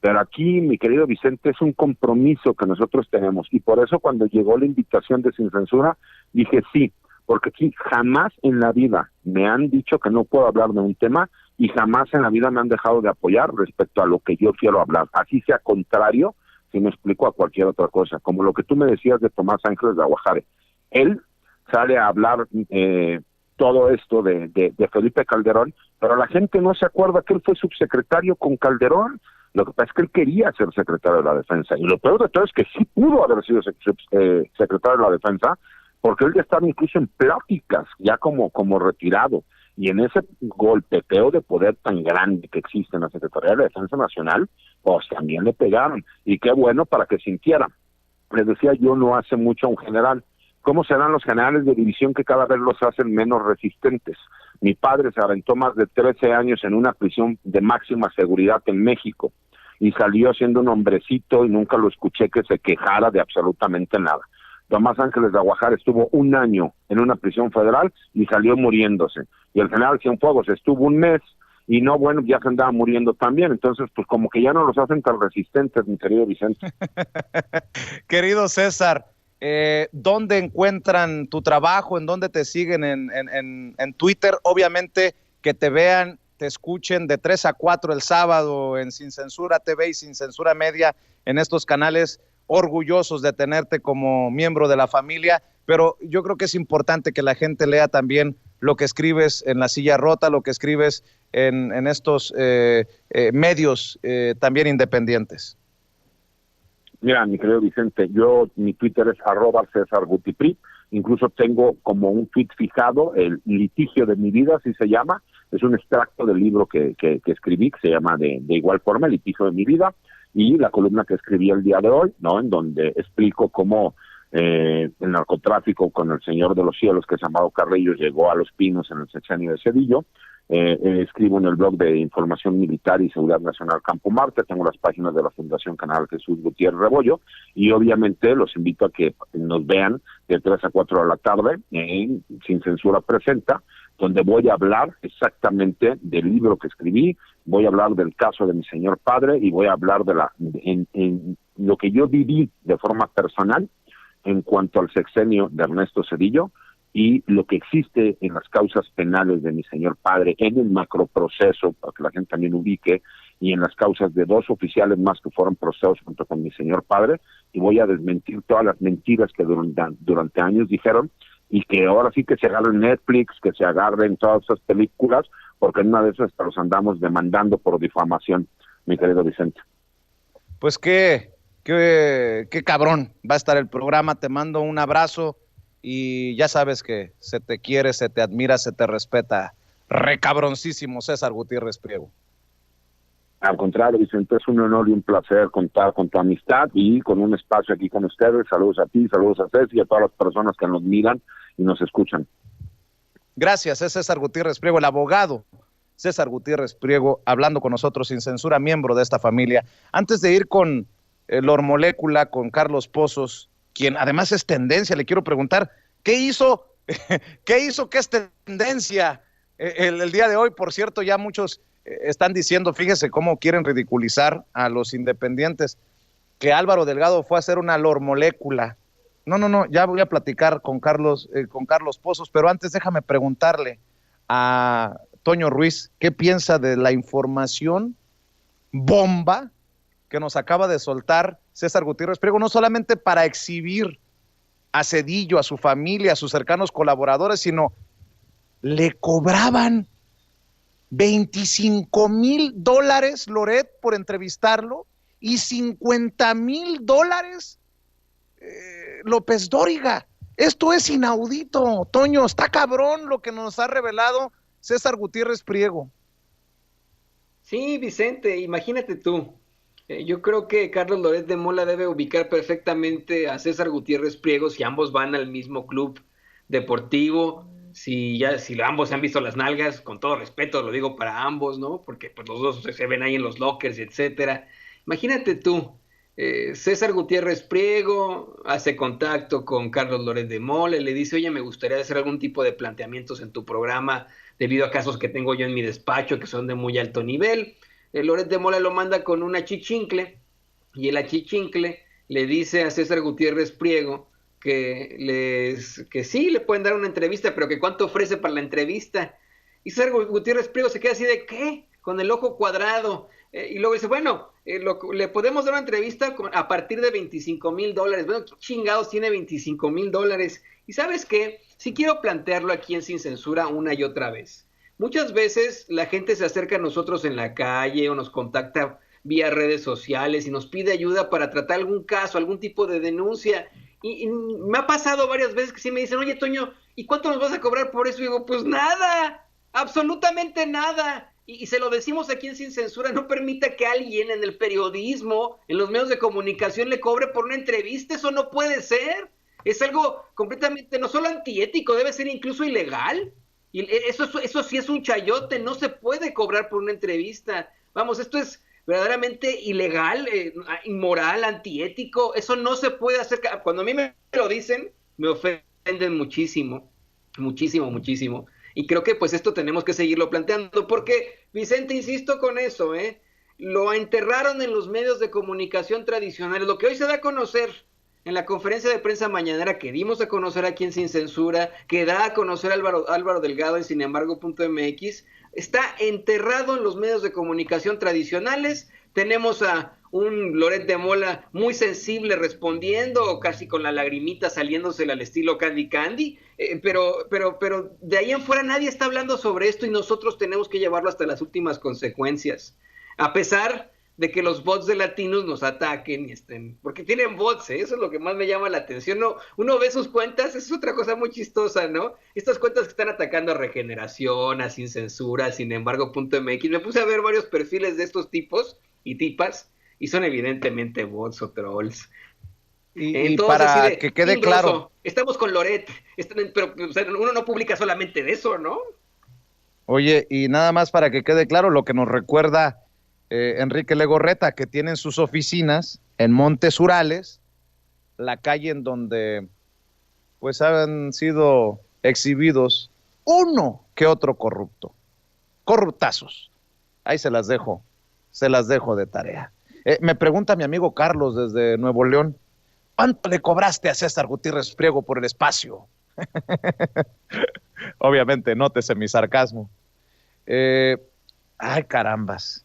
[SPEAKER 3] Pero aquí, mi querido Vicente, es un compromiso que nosotros tenemos. Y por eso cuando llegó la invitación de Sin Censura, dije sí, porque aquí jamás en la vida me han dicho que no puedo hablar de un tema y jamás en la vida me han dejado de apoyar respecto a lo que yo quiero hablar. Así sea contrario, si me explico, a cualquier otra cosa. Como lo que tú me decías de Tomás Ángeles de Aguajare. Él sale a hablar todo esto de Felipe Calderón, pero la gente no se acuerda que él fue subsecretario con Calderón. Lo que pasa es que él quería ser secretario de la Defensa, y lo peor de todo es que sí pudo haber sido secretario de la Defensa, porque él ya estaba incluso en pláticas, ya como retirado, y en ese golpeteo de poder tan grande que existe en la Secretaría de la Defensa Nacional, pues también le pegaron, y qué bueno para que sintiera. Les decía yo no hace mucho a un general, ¿cómo serán los generales de división que cada vez los hacen menos resistentes? Mi padre se aventó más de 13 años en una prisión de máxima seguridad en México y salió siendo un hombrecito y nunca lo escuché que se quejara de absolutamente nada. Tomás Ángeles de Aguajare estuvo 1 año en una prisión federal y salió muriéndose. Y el general Cienfuegos estuvo 1 mes y no, bueno, ya se andaba muriendo también. Entonces, pues como que ya no los hacen tan resistentes, mi querido Vicente.
[SPEAKER 1] Querido César, ¿dónde encuentran tu trabajo? ¿En dónde te siguen en Twitter? Obviamente que te vean, te escuchen de 3 a 4 el sábado en Sin Censura TV y Sin Censura Media, en estos canales, orgullosos de tenerte como miembro de la familia, pero yo creo que es importante que la gente lea también lo que escribes en La Silla Rota, lo que escribes en estos medios también independientes.
[SPEAKER 3] Mira, mi querido Vicente, mi Twitter es @CésarGutiPri, incluso tengo como un tweet fijado, el litigio de mi vida, así se llama, es un extracto del libro que escribí, que se llama de igual forma, el litigio de mi vida, y la columna que escribí el día de hoy, ¿no? En donde explico cómo el narcotráfico con el Señor de los Cielos, que es Amado Carrillo, llegó a Los Pinos en el sexenio de Cedillo. Escribo en el blog de Información Militar y Seguridad Nacional Campo Marte, tengo las páginas de la Fundación Canal Jesús Gutiérrez Rebollo, y obviamente los invito a que nos vean de 3 a 4 de la tarde en Sin Censura Presenta, donde voy a hablar exactamente del libro que escribí, voy a hablar del caso de mi señor padre y voy a hablar en lo que yo viví de forma personal en cuanto al sexenio de Ernesto Zedillo y lo que existe en las causas penales de mi señor padre, en el macroproceso, para que la gente también ubique, y en las causas de 2 oficiales más que fueron procesados junto con mi señor padre, y voy a desmentir todas las mentiras que durante años dijeron, y que ahora sí que se agarren Netflix, que se agarren todas esas películas, porque en una de esas los andamos demandando por difamación, mi querido Vicente.
[SPEAKER 1] Pues qué cabrón va a estar el programa, te mando un abrazo, y ya sabes que se te quiere, se te admira, se te respeta. Recabroncísimo César Gutiérrez Priego.
[SPEAKER 3] Al contrario, Vicente, es un honor y un placer contar con tu amistad y con un espacio aquí con ustedes. Saludos a ti, saludos a César y a todas las personas que nos miran y nos escuchan.
[SPEAKER 1] Gracias, es César Gutiérrez Priego, el abogado César Gutiérrez Priego, hablando con nosotros Sin Censura, miembro de esta familia. Antes de ir con Lor Molécula, con Carlos Pozos, quien además es tendencia, le quiero preguntar, ¿qué hizo que es tendencia el día de hoy? Por cierto, ya muchos están diciendo, fíjese cómo quieren ridiculizar a los independientes, que Álvaro Delgado fue a hacer una Lor Molécula. No, ya voy a platicar con Carlos Pozos, pero antes déjame preguntarle a Toño Ruiz, ¿qué piensa de la información bomba que nos acaba de soltar César Gutiérrez Priego, no solamente para exhibir a Zedillo, a su familia, a sus cercanos colaboradores, sino le cobraban $25,000, Loret, por entrevistarlo, y $50,000 López Dóriga. Esto es inaudito, Toño, está cabrón lo que nos ha revelado César Gutiérrez Priego.
[SPEAKER 4] Sí, Vicente, imagínate tú. Yo creo que Carlos Loret de Mola debe ubicar perfectamente a César Gutiérrez Priego si ambos van al mismo club deportivo, si ambos se han visto las nalgas, con todo respeto lo digo para ambos, ¿no? Porque pues los dos se ven ahí en los lockers, etcétera. Imagínate tú, César Gutiérrez Priego hace contacto con Carlos Loret de Mola y le dice, oye, me gustaría hacer algún tipo de planteamientos en tu programa debido a casos que tengo yo en mi despacho que son de muy alto nivel. Loret de Mola lo manda con una achichincle y el achichincle le dice a César Gutiérrez Priego que sí le pueden dar una entrevista, pero que cuánto ofrece para la entrevista. Y César Gutiérrez Priego se queda así de ¿qué? Con el ojo cuadrado. Y luego dice, bueno, le podemos dar una entrevista a partir de $25,000. Bueno, ¿qué chingados tiene $25,000? Y ¿sabes qué? Sí quiero plantearlo aquí en Sin Censura una y otra vez. Muchas veces la gente se acerca a nosotros en la calle o nos contacta vía redes sociales y nos pide ayuda para tratar algún caso, algún tipo de denuncia. Y me ha pasado varias veces que sí me dicen, oye, Toño, ¿y cuánto nos vas a cobrar por eso? Y digo, pues nada, absolutamente nada. Y se lo decimos aquí en Sin Censura, no permita que alguien en el periodismo, en los medios de comunicación le cobre por una entrevista, eso no puede ser. Es algo completamente, no solo antiético, debe ser incluso ilegal. Y eso sí es un chayote, no se puede cobrar por una entrevista. Vamos, esto es verdaderamente ilegal, inmoral, antiético, eso no se puede hacer. Cuando a mí me lo dicen, me ofenden muchísimo, muchísimo, muchísimo. Y creo que pues esto tenemos que seguirlo planteando, porque, Vicente, insisto con eso, lo enterraron en los medios de comunicación tradicionales. Lo que hoy se da a conocer en la conferencia de prensa mañanera que dimos a conocer aquí en Sin Censura, que da a conocer Álvaro Delgado en sinembargo.mx, está enterrado en los medios de comunicación tradicionales. Tenemos a un Loret de Mola muy sensible respondiendo, casi con la lagrimita saliéndosela al estilo Candy Candy, pero de ahí en fuera nadie está hablando sobre esto y nosotros tenemos que llevarlo hasta las últimas consecuencias. A pesar de que los bots de latinos nos ataquen, porque tienen bots, eso es lo que más me llama la atención. Uno ve sus cuentas, es otra cosa muy chistosa, ¿no? Estas cuentas que están atacando a Regeneración, a Sin Censura, a sinembargo.mx, me puse a ver varios perfiles de estos tipos y tipas, y son evidentemente bots o trolls.
[SPEAKER 1] Y para que quede claro,
[SPEAKER 4] estamos con Loret, pero o sea, uno no publica solamente de eso, ¿no?
[SPEAKER 1] Oye, y nada más para que quede claro lo que nos recuerda Enrique Legorreta, que tienen sus oficinas en Montes Urales, la calle en donde pues han sido exhibidos uno que otro corruptazos. Ahí se las dejo de tarea. Me pregunta mi amigo Carlos desde Nuevo León, ¿cuánto le cobraste a César Gutiérrez Priego por el espacio? Obviamente, nótese mi sarcasmo. Ay, carambas.